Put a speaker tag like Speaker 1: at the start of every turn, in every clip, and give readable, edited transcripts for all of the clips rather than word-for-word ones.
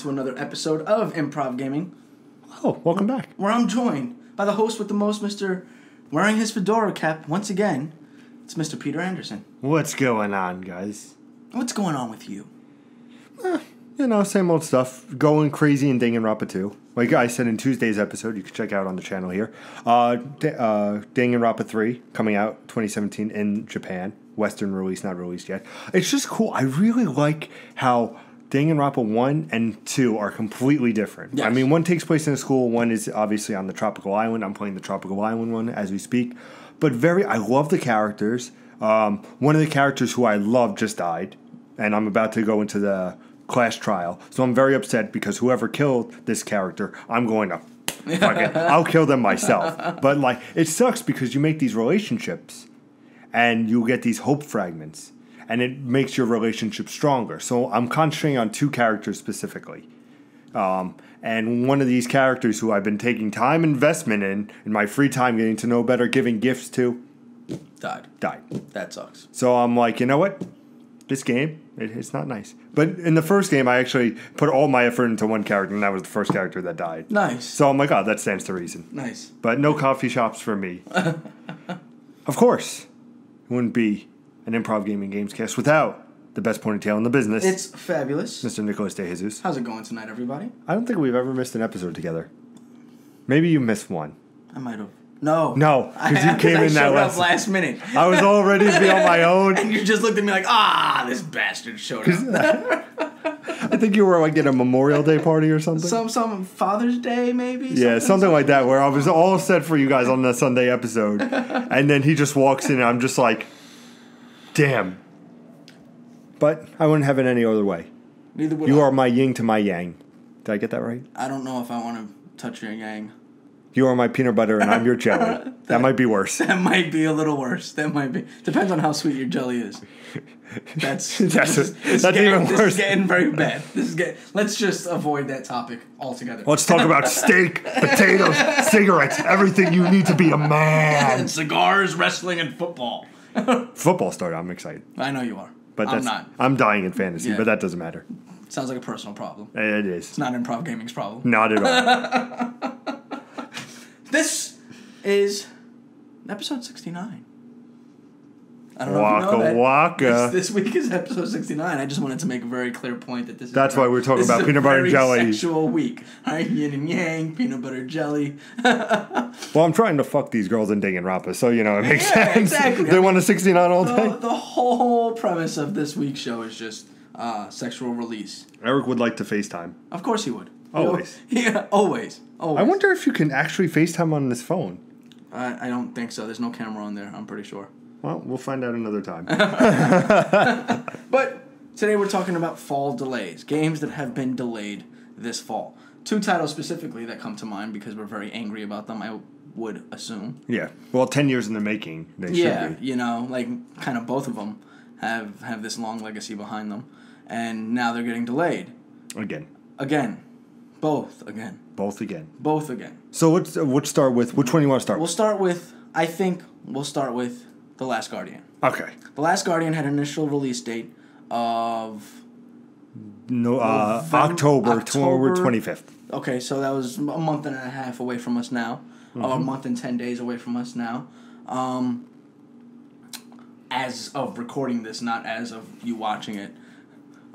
Speaker 1: to another episode of Improv Gaming.
Speaker 2: Oh, welcome back.
Speaker 1: Where I'm joined by the host with the most, Mr. Wearing his fedora cap once again. It's Mr. Peter Anderson.
Speaker 2: What's going on, guys?
Speaker 1: What's going on with you?
Speaker 2: Same old stuff. Going crazy in Danganronpa 2. Like I said in Tuesday's episode, you can check out on the channel here. Danganronpa 3 coming out 2017 in Japan. Western release, not released yet. It's just cool. I really like how Danganronpa 1 and 2 are completely different. Yes. I mean, one takes place in a school. One is obviously on the tropical island. I'm playing the tropical island one as we speak. But I love the characters. One of the characters who I love just died. And I'm about to go into the class trial. So I'm very upset because whoever killed this character, I'm going to fuck it. I'll kill them myself. But it sucks because you make these relationships and you get these hope fragments and it makes your relationship stronger. So I'm concentrating on two characters specifically. And one of these characters who I've been taking time investment in my free time, getting to know better, giving gifts to, died.
Speaker 1: That sucks.
Speaker 2: So I'm like, you know what? This game, it's not nice. But in the first game, I actually put all my effort into one character, and that was the first character that died.
Speaker 1: Nice.
Speaker 2: So I'm like, oh, that stands to reason.
Speaker 1: Nice.
Speaker 2: But no coffee shops for me. Of course, it wouldn't be an Improv Gaming Games cast without the best ponytail in the business.
Speaker 1: It's fabulous.
Speaker 2: Mr. Nicholas De Jesus.
Speaker 1: How's it going tonight, everybody?
Speaker 2: I don't think we've ever missed an episode together. Maybe you missed one.
Speaker 1: I might have. No,
Speaker 2: because you came in that
Speaker 1: last minute.
Speaker 2: I was all ready to be on my own.
Speaker 1: And you just looked at me like, this bastard showed up.
Speaker 2: I think you were at a Memorial Day party or something.
Speaker 1: Some Father's Day, maybe?
Speaker 2: Yeah, something like that, where I was all set for you guys on the Sunday episode. And then he just walks in and I'm just like, damn. But I wouldn't have it any other way.
Speaker 1: Neither would
Speaker 2: you
Speaker 1: I.
Speaker 2: are my yin to my yang. Did I get that right?
Speaker 1: I don't know if I want to touch your yang.
Speaker 2: You are my peanut butter and I'm your jelly. That might be worse.
Speaker 1: That might be a little worse. That might be. Depends on how sweet your jelly is. That's
Speaker 2: even worse.
Speaker 1: This is getting very bad. Let's just avoid that topic altogether.
Speaker 2: Let's talk about steak, potatoes, cigarettes, everything you need to be a man.
Speaker 1: And cigars, wrestling, and football.
Speaker 2: Football started. I'm excited.
Speaker 1: I know you are.
Speaker 2: But
Speaker 1: I'm not.
Speaker 2: I'm dying in fantasy, but that doesn't matter.
Speaker 1: Sounds like a personal problem.
Speaker 2: It is.
Speaker 1: It's not Improv Gaming's problem.
Speaker 2: Not at all.
Speaker 1: This is episode 69. I don't know
Speaker 2: waka,
Speaker 1: if you know that.
Speaker 2: Waka.
Speaker 1: This week is episode 69. I just wanted to make a very clear point that this
Speaker 2: That's why we're talking about peanut butter and jelly.
Speaker 1: This is a very sexual week. All right, yin and yang, peanut butter jelly.
Speaker 2: Well, I'm trying to fuck these girls in Danganronpa, so, it makes sense.
Speaker 1: Exactly.
Speaker 2: They want a 69 all day?
Speaker 1: The whole premise of this week's show is just sexual release.
Speaker 2: Eric would like to FaceTime.
Speaker 1: Of course he would.
Speaker 2: Always.
Speaker 1: Yeah, always.
Speaker 2: I wonder if you can actually FaceTime on this phone.
Speaker 1: I don't think so. There's no camera on there, I'm pretty sure.
Speaker 2: Well, we'll find out another time.
Speaker 1: But today we're talking about fall delays. Games that have been delayed this fall. Two titles specifically that come to mind because we're very angry about them, I would assume.
Speaker 2: Yeah. Well, 10 years in the making, they should be.
Speaker 1: Kind of both of them have this long legacy behind them. And now they're getting delayed. Again. Both again. So let's start with, which one do you want to start with? I think we'll start with The Last Guardian.
Speaker 2: Okay.
Speaker 1: The Last Guardian had an initial release date of...
Speaker 2: October 25th.
Speaker 1: Okay, so that was a month and a half away from us now. Mm-hmm. Or a month and 10 days away from us now. As of recording this, not as of you watching it.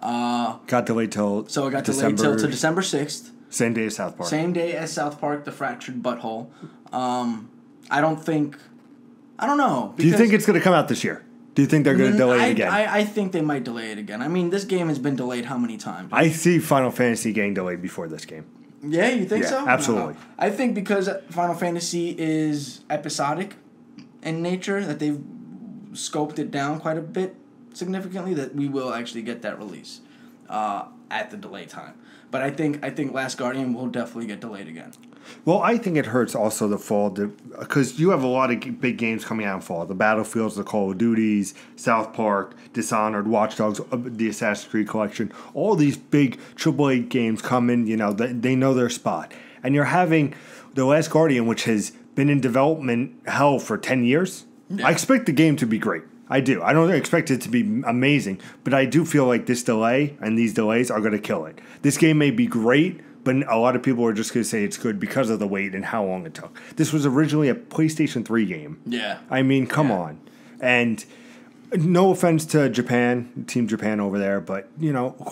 Speaker 2: Got delayed till
Speaker 1: delayed till December 6th.
Speaker 2: Same day as South Park.
Speaker 1: The Fractured Butthole. I don't know.
Speaker 2: Do you think it's going to come out this year? Do you think they're going to delay it again?
Speaker 1: I think they might delay it again. I mean, this game has been delayed how many times?
Speaker 2: I see Final Fantasy getting delayed before this game.
Speaker 1: Yeah, you think so?
Speaker 2: Absolutely.
Speaker 1: No. I think because Final Fantasy is episodic in nature, that they've scoped it down quite a bit significantly, that we will actually get that release at the delay time. But I think Last Guardian will definitely get delayed again.
Speaker 2: Well, I think it hurts also the fall because you have a lot of big games coming out in fall. The Battlefields, the Call of Duties, South Park, Dishonored, Watch Dogs, the Assassin's Creed Collection. All these big AAA games come in, they know their spot. And you're having The Last Guardian, which has been in development hell for 10 years. Yeah. I expect the game to be great. I do. I don't expect it to be amazing, but I do feel like this delay and these delays are going to kill it. This game may be great, but a lot of people are just going to say it's good because of the wait and how long it took. This was originally a PlayStation 3 game.
Speaker 1: Yeah.
Speaker 2: I mean, come on. And no offense to Japan, Team Japan over there, but,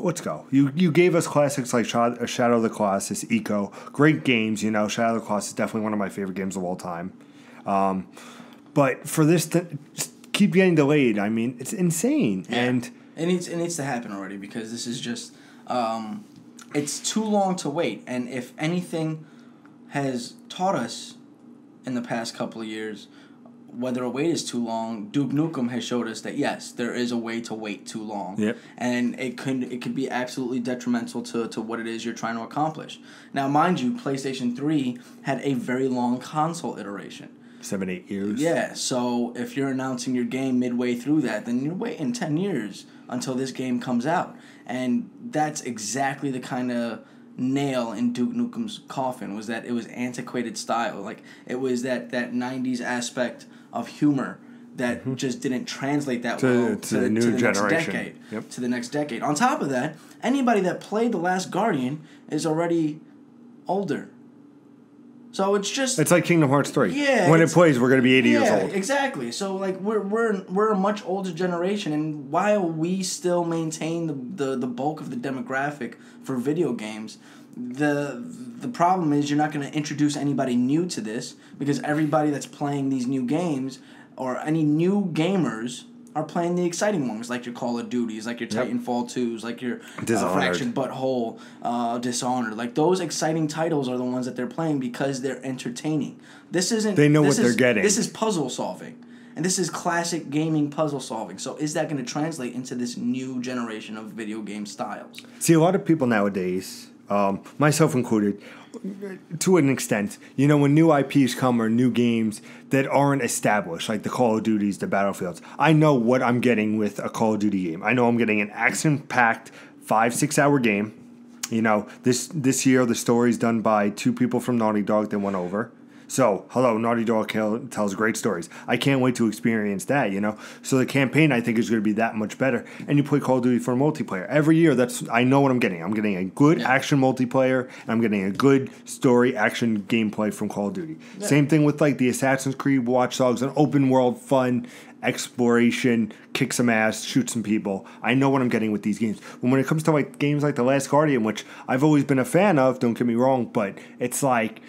Speaker 2: let's go. You gave us classics like Shadow of the Colossus, Eco. Great games, Shadow of the Colossus is definitely one of my favorite games of all time. But for this to keep getting delayed, I mean, it's insane.
Speaker 1: Yeah. And it needs to happen already because this is just... it's too long to wait. And if anything has taught us in the past couple of years... whether a wait is too long, Duke Nukem has showed us that yes, there is a way to wait too long.
Speaker 2: Yep.
Speaker 1: And it could be absolutely detrimental to what it is you're trying to accomplish. Now, mind you, PlayStation 3 had a very long console iteration.
Speaker 2: 7-8 years.
Speaker 1: Yeah, so if you're announcing your game midway through that, then you're waiting 10 years until this game comes out. And that's exactly the kind of nail in Duke Nukem's coffin, was that it was antiquated style. Like, it was that 90s aspect of humor that just didn't translate that well
Speaker 2: to the new generation.
Speaker 1: Next decade. Yep. To the next decade. On top of that, anybody that played The Last Guardian is already older. So it's just...
Speaker 2: It's like Kingdom Hearts 3.
Speaker 1: Yeah.
Speaker 2: When it plays, we're going to be 80 years old.
Speaker 1: Exactly. So, like, we're a much older generation, and while we still maintain the bulk of the demographic for video games, the problem is you're not going to introduce anybody new to this, because everybody that's playing these new games, or any new gamers, are playing the exciting ones, like your Call of Duties, like your Titanfall 2s, like your Fraction Butthole, Dishonored. Like, those exciting titles are the ones that they're playing because they're entertaining. This isn't...
Speaker 2: They know what they're getting.
Speaker 1: This is puzzle solving. And this is classic gaming puzzle solving. So is that going to translate into this new generation of video game styles?
Speaker 2: See, a lot of people nowadays, myself included, to an extent, when new IPs come or new games that aren't established, like the Call of Duties, the Battlefields, I know what I'm getting with a Call of Duty game. I know I'm getting an action-packed 5-6 hour game. This year the story's done by 2 people from Naughty Dog that went over. So, hello, Naughty Dog tells great stories. I can't wait to experience that, So the campaign, I think, is going to be that much better. And you play Call of Duty for multiplayer. Every year, I know what I'm getting. I'm getting a good action multiplayer, and I'm getting a good story action gameplay from Call of Duty. Yeah. Same thing with, like, the Assassin's Creed, Watch Dogs, an open world, fun exploration, kick some ass, shoot some people. I know what I'm getting with these games. But when it comes to, like, games like The Last Guardian, which I've always been a fan of, don't get me wrong, but it's like...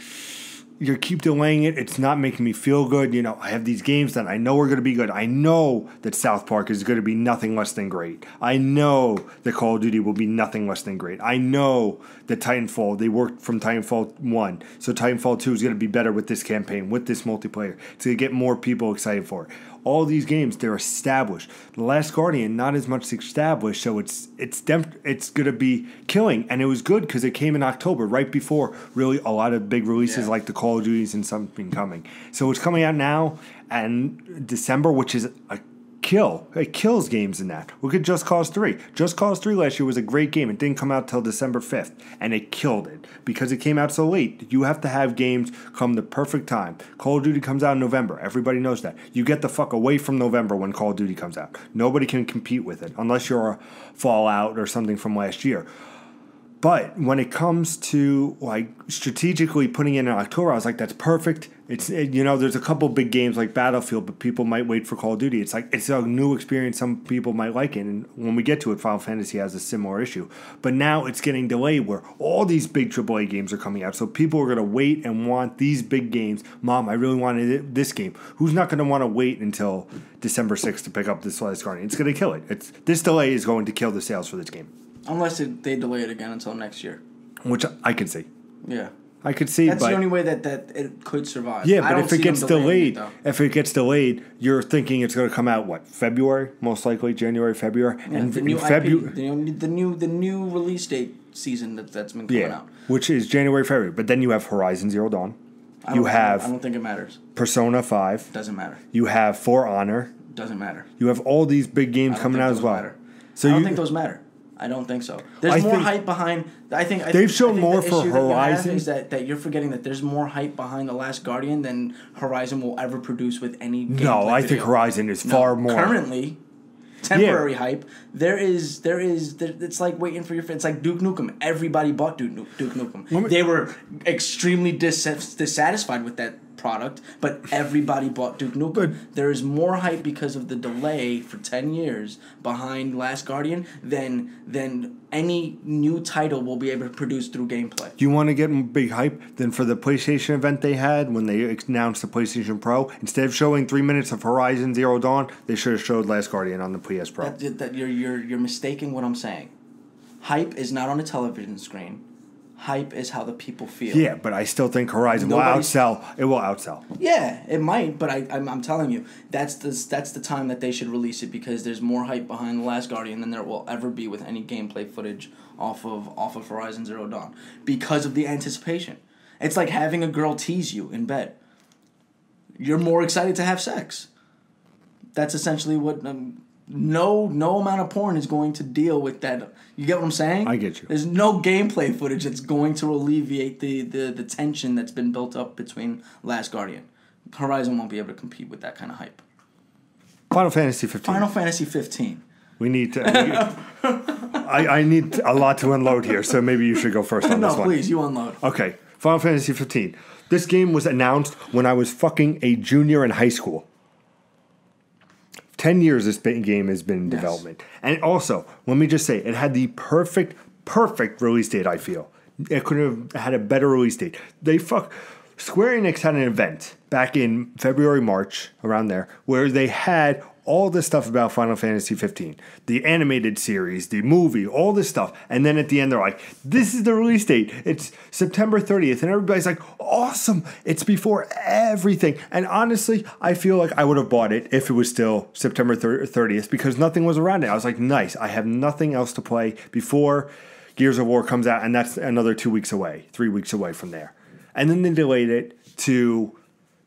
Speaker 2: you keep delaying it. It's not making me feel good. I have these games that I know are going to be good. I know that South Park is going to be nothing less than great. I know that Call of Duty will be nothing less than great. I know that Titanfall, they worked from Titanfall 1. So Titanfall 2 is going to be better with this campaign, with this multiplayer. It's going to get more people excited for it. All these games, they're established. The Last Guardian, not as much established, so it's going to be killing. And it was good because it came in October, right before really a lot of big releases like the Call of Duties and something coming. So it's coming out now, and December, which is a kill. It kills games in that. Look at Just Cause 3. Just Cause 3 last year was a great game. It didn't come out till December 5th, and it killed it because it came out so late. You have to have games come the perfect time. Call of Duty comes out in November. Everybody knows that. You get the fuck away from November when Call of Duty comes out. Nobody can compete with it unless you're a Fallout or something from last year. But when it comes to, like, strategically putting it in October, I was like, that's perfect. There's a couple big games like Battlefield, but people might wait for Call of Duty. It's like, it's a new experience. Some people might like it. And when we get to it, Final Fantasy has a similar issue. But now it's getting delayed where all these big AAA games are coming out. So people are going to wait and want these big games. Mom, I really wanted this game. Who's not going to want to wait until December 6th to pick up this Last Guardian? It's going to kill it. This delay is going to kill the sales for this game.
Speaker 1: Unless they delay it again until next year.
Speaker 2: Which I could see.
Speaker 1: Yeah.
Speaker 2: I could see,
Speaker 1: that's the only way that it could survive.
Speaker 2: Yeah, but if it gets delayed, you're thinking it's going to come out February, most likely January, February,
Speaker 1: yeah, and the new February, the new release date season that's been coming out,
Speaker 2: which is January, February. But then you have Horizon Zero Dawn.
Speaker 1: I don't think it matters.
Speaker 2: Persona 5
Speaker 1: doesn't matter.
Speaker 2: You have For Honor.
Speaker 1: Doesn't matter.
Speaker 2: You have all these big games coming out as well.
Speaker 1: So I don't think those matter. I don't think so. There's more hype behind
Speaker 2: They've shown more for Horizon.
Speaker 1: Is that you're forgetting that there's more hype behind The Last Guardian than Horizon will ever produce with any gameplay
Speaker 2: No, I think Horizon is far more.
Speaker 1: Currently, temporary hype. It's like waiting for your friend. It's like Duke Nukem. Everybody bought Duke Nukem. They were extremely dissatisfied with that product, but everybody bought Duke Nukem. There is more hype because of the delay for 10 years behind Last Guardian than any new title will be able to produce through gameplay.
Speaker 2: Do you want to get big hype? Then for the PlayStation event they had when they announced the PlayStation Pro, instead of showing 3 minutes of Horizon Zero Dawn, they should have showed Last Guardian on the PS Pro.
Speaker 1: You're mistaking what I'm saying. Hype is not on a television screen. Hype is how the people feel.
Speaker 2: Yeah, but I still think Horizon will outsell. It will outsell.
Speaker 1: Yeah, it might, but I'm telling you, that's the time that they should release it because there's more hype behind The Last Guardian than there will ever be with any gameplay footage off of Horizon Zero Dawn because of the anticipation. It's like having a girl tease you in bed. You're more excited to have sex. That's essentially what. No amount of porn is going to deal with that. You get what I'm saying?
Speaker 2: I get you.
Speaker 1: There's no gameplay footage that's going to alleviate the tension that's been built up between Last Guardian. Horizon won't be able to compete with that kind of hype.
Speaker 2: Final Fantasy 15.
Speaker 1: Final Fantasy 15.
Speaker 2: We need to... I need a lot to unload here, so maybe you should go first on this one.
Speaker 1: No, please, you unload.
Speaker 2: Okay, Final Fantasy 15. This game was announced when I was fucking a junior in high school. 10 years this game has been in development. And also, let me just say, it had the perfect release date, I feel. It could have had a better release date. Square Enix had an event back in February, March, around there, where they had all this stuff about Final Fantasy 15. The animated series, the movie, all this stuff. And then at the end, they're like, this is the release date. It's September 30th. And everybody's like, awesome. It's before everything. And honestly, I feel like I would have bought it if it was still September 30th because nothing was around it. I was like, nice. I have nothing else to play before Gears of War comes out. And that's another 2 weeks away, 3 weeks away from there. And then they delayed it to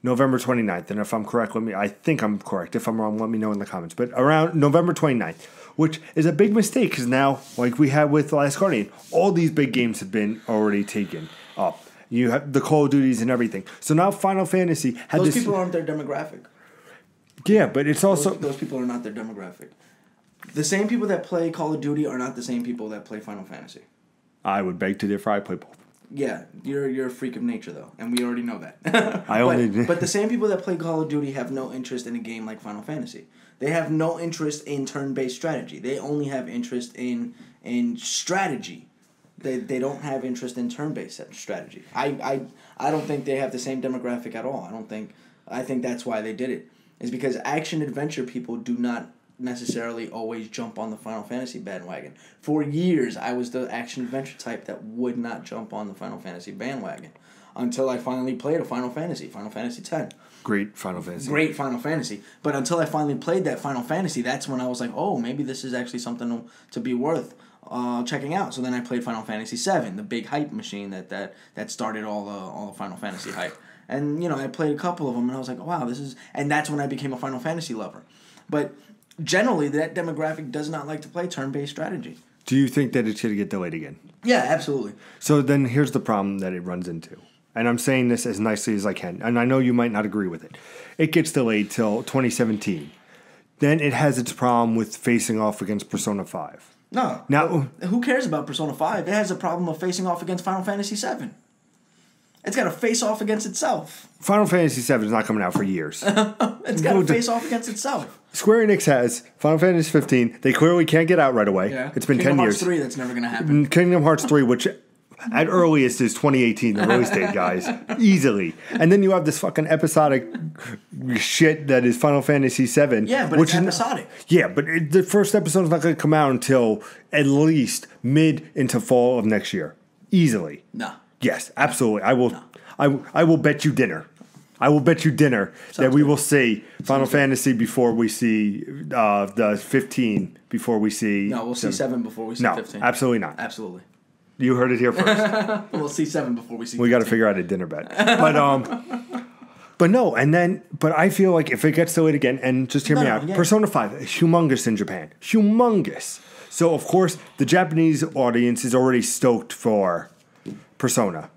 Speaker 2: November 29th, and if I'm correct, I think I'm correct. If I'm wrong, let me know in the comments. But around November 29th, which is a big mistake because now, like we had with The Last Guardian, all these big games have been already taken up. You have the Call of Duties and everything. So now Final Fantasy had
Speaker 1: Those people aren't their demographic.
Speaker 2: Yeah, but it's also...
Speaker 1: Those people are not their demographic. The same people that play Call of Duty are not the same people that play Final Fantasy.
Speaker 2: I would beg to differ. I play both.
Speaker 1: Yeah, you're a freak of nature, though, and we already know that. But the same people that play Call of Duty have no interest in a game like Final Fantasy. They have no interest in turn-based strategy. They only have interest in strategy. They don't have interest in turn-based strategy. I don't think they have the same demographic at all. I think that's why they did it. Is because action-adventure people do not necessarily always jump on the Final Fantasy bandwagon. For years, I was the action-adventure type that would not jump on the Final Fantasy bandwagon until I finally played a Final Fantasy X.
Speaker 2: Great Final Fantasy.
Speaker 1: Great Final Fantasy. But until I finally played that Final Fantasy, that's when I was like, oh, maybe this is actually something to be worth checking out. So then I played Final Fantasy VII, the big hype machine that started all the Final Fantasy hype. And, I played a couple of them, and I was like, wow, this is... And that's when I became a Final Fantasy lover. But... generally, that demographic does not like to play turn-based strategy.
Speaker 2: Do you think that it should get delayed again?
Speaker 1: Yeah, absolutely.
Speaker 2: So then here's the problem that it runs into. And I'm saying this as nicely as I can. And I know you might not agree with it. It gets delayed till 2017. Then it has its problem with facing off against Persona 5.
Speaker 1: No. Now, who cares about Persona 5? It has a problem of facing off against Final Fantasy 7. It's got to face off against itself.
Speaker 2: Final Fantasy VII is not coming out for years.
Speaker 1: It's got to face off against itself.
Speaker 2: Square Enix has Final Fantasy 15. They clearly can't get out right away.
Speaker 1: Yeah.
Speaker 2: It's been 10 years.
Speaker 1: Kingdom Hearts 3, that's never going to happen.
Speaker 2: Kingdom Hearts 3, which at earliest is 2018, the release date, guys. Easily. And then you have this fucking episodic shit that is Final Fantasy 7.
Speaker 1: Yeah, but it's episodic.
Speaker 2: The first episode is not going to come out until at least mid into fall of next year. Easily.
Speaker 1: No.
Speaker 2: Yes, absolutely. I will. No. I will bet you dinner. I will bet you dinner that we will see Final Fantasy before we see the 15. Before we see.
Speaker 1: No, we'll see 7 before we see 15.
Speaker 2: No, absolutely not.
Speaker 1: Absolutely.
Speaker 2: You heard it here first.
Speaker 1: We'll see 7 before we see. 15.
Speaker 2: We got to figure out a dinner bet, but no, but I feel like if it gets delayed again, and just hear me out, yeah. Persona 5, humongous in Japan, humongous. So, of course, the Japanese audience is already stoked for Persona.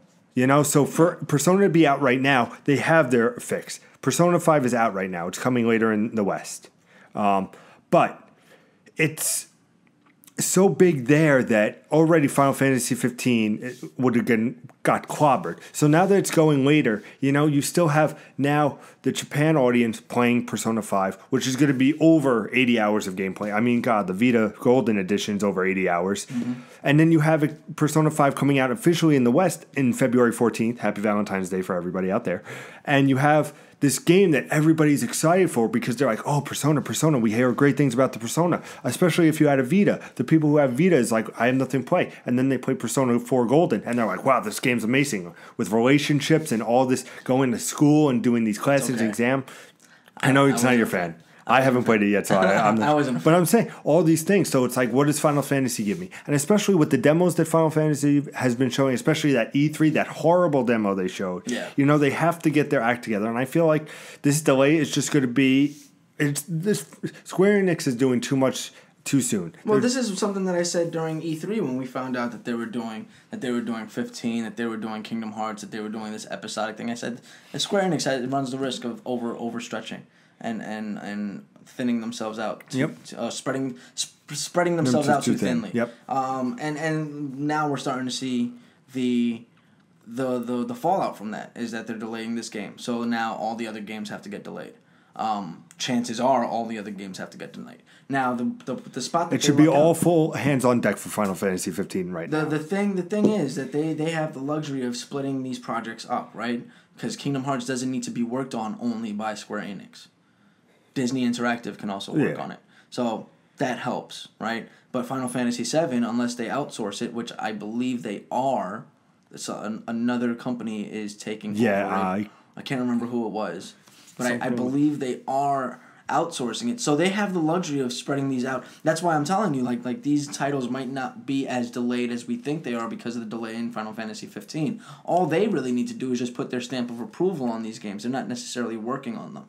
Speaker 2: So for Persona to be out right now, they have their fix. Persona 5 is out right now. It's coming later in the West. But it's so big there that already Final Fantasy 15 would have got clobbered. So now that it's going later, you still have now the Japan audience playing Persona 5, which is going to be over 80 hours of gameplay. I mean, God, the Vita Golden Edition is over 80 hours. Mm-hmm. And then you have Persona 5 coming out officially in the West in February 14th. Happy Valentine's Day for everybody out there. And you have this game that everybody's excited for because they're like, oh, Persona. We hear great things about the Persona, especially if you had a Vita. The people who have Vita is like, I have nothing to play. And then they play Persona 4 Golden, and they're like, wow, this game's amazing. With relationships and all this, going to school and doing these classes, exam. I know it's not your fan. I haven't played it yet, so I'm not.
Speaker 1: I wasn't.
Speaker 2: But I'm saying all these things. So it's like, what does Final Fantasy give me? And especially with the demos that Final Fantasy has been showing, especially that E3, that horrible demo they showed.
Speaker 1: Yeah.
Speaker 2: They have to get their act together. And I feel like this delay is just going to be. Square Enix is doing too much too soon.
Speaker 1: Well, this is something that I said during E3 when we found out that they were doing 15, that they were doing Kingdom Hearts, that they were doing this episodic thing. I said that Square Enix runs the risk of overstretching and thinning themselves out. Spreading themselves out too thinly.
Speaker 2: Yep.
Speaker 1: And now we're starting to see the fallout from that is that they're delaying this game. So now all the other games have to get delayed. Chances are all the other games have to get delayed. Now the spot that
Speaker 2: it should be all full hands on deck for Final Fantasy 15 right now.
Speaker 1: The thing is that they have the luxury of splitting these projects up, right? Because Kingdom Hearts doesn't need to be worked on only by Square Enix. Disney Interactive can also work on it. So that helps, right? But Final Fantasy 7, unless they outsource it, which I believe they are, another company is taking over it. I can't remember who it was. But I believe they are outsourcing it. So they have the luxury of spreading these out. That's why I'm telling you, like these titles might not be as delayed as we think they are because of the delay in Final Fantasy 15. All they really need to do is just put their stamp of approval on these games. They're not necessarily working on them.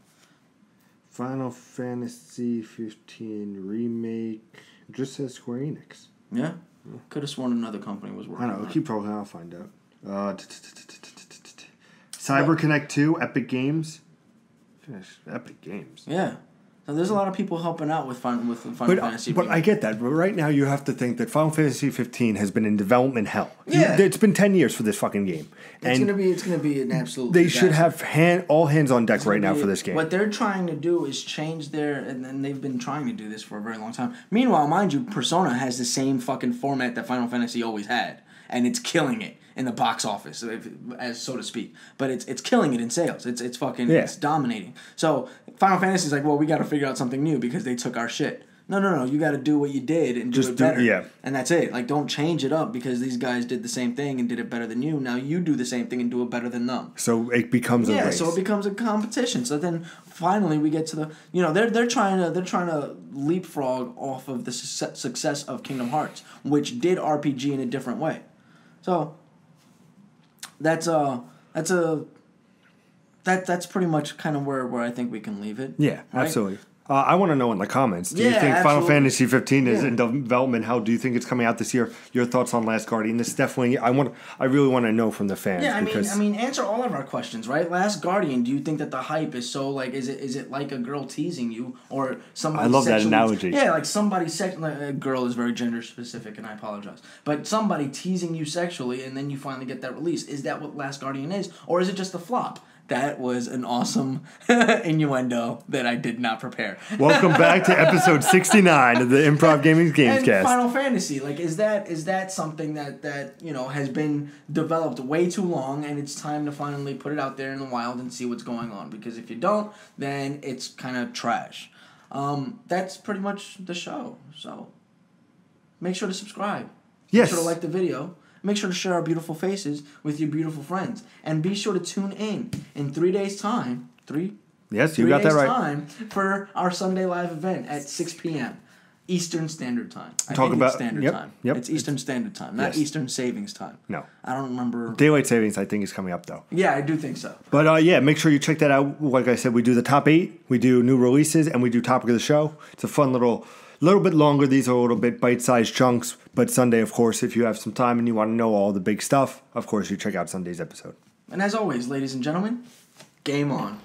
Speaker 2: Final Fantasy 15 remake just says Square Enix.
Speaker 1: Yeah? Could have sworn another company was working on it.
Speaker 2: I don't know. Keep talking. I'll find out. CyberConnect 2, Epic Games. Epic Games.
Speaker 1: Yeah. So there's a lot of people helping out with Final Fantasy.
Speaker 2: But I get that. But right now you have to think that Final Fantasy 15 has been in development hell.
Speaker 1: Yeah.
Speaker 2: It's been 10 years for this fucking game.
Speaker 1: It's gonna be an absolute
Speaker 2: They
Speaker 1: disaster.
Speaker 2: should have all hands on deck right now for this game.
Speaker 1: What they're trying to do is change and they've been trying to do this for a very long time. Meanwhile, mind you, Persona has the same fucking format that Final Fantasy always had. And it's killing it in the box office, as so to speak. But it's killing it in sales. It's fucking it's dominating. So Final Fantasy is like, well, we got to figure out something new because they took our shit. No. You got to do what you did and do it better. And that's it. Like, don't change it up because these guys did the same thing and did it better than you. Now you do the same thing and do it better than them.
Speaker 2: So it becomes a race.
Speaker 1: So it becomes a competition. So then finally we get to the they're trying to leapfrog off of the success of Kingdom Hearts, which did RPG in a different way. So that's pretty much kind of where I think we can leave it.
Speaker 2: Yeah, right? Absolutely. I want to know in the comments. Do you think Final Fantasy 15 is in development? How do you think it's coming out this year? Your thoughts on Last Guardian? This definitely I really want to know from the fans.
Speaker 1: Yeah, I mean, answer all of our questions, right? Last Guardian. Do you think that the hype is so like? Is it like a girl teasing you or somebody?
Speaker 2: I love that analogy.
Speaker 1: Yeah, like somebody a girl is very gender specific, and I apologize. But somebody teasing you sexually, and then you finally get that release. Is that what Last Guardian is, or is it just a flop? That was an awesome innuendo that I did not prepare.
Speaker 2: Welcome back to episode 69 of the Improv Gaming Gamescast.
Speaker 1: And Final Fantasy, like, is that something that has been developed way too long, and it's time to finally put it out there in the wild and see what's going on? Because if you don't, then it's kind of trash. That's pretty much the show. So make sure to subscribe.
Speaker 2: Yes.
Speaker 1: Make sure to like the video. Make sure to share our beautiful faces with your beautiful friends. And be sure to tune in 3 days' time.
Speaker 2: Yes, you got that right.
Speaker 1: Time for our Sunday live event at 6 p.m. Eastern Standard Time. Standard Time.
Speaker 2: Yep.
Speaker 1: It's Eastern Standard Time, not Eastern Savings Time.
Speaker 2: No.
Speaker 1: I don't remember.
Speaker 2: Daylight Savings, I think, is coming up, though.
Speaker 1: Yeah, I do think so.
Speaker 2: But, make sure you check that out. Like I said, we do the top 8, we do new releases, and we do topic of the show. It's a fun little A little bit longer. These are a little bit bite-sized chunks. But Sunday, of course, if you have some time and you want to know all the big stuff, of course, you check out Sunday's episode.
Speaker 1: And as always, ladies and gentlemen, game on.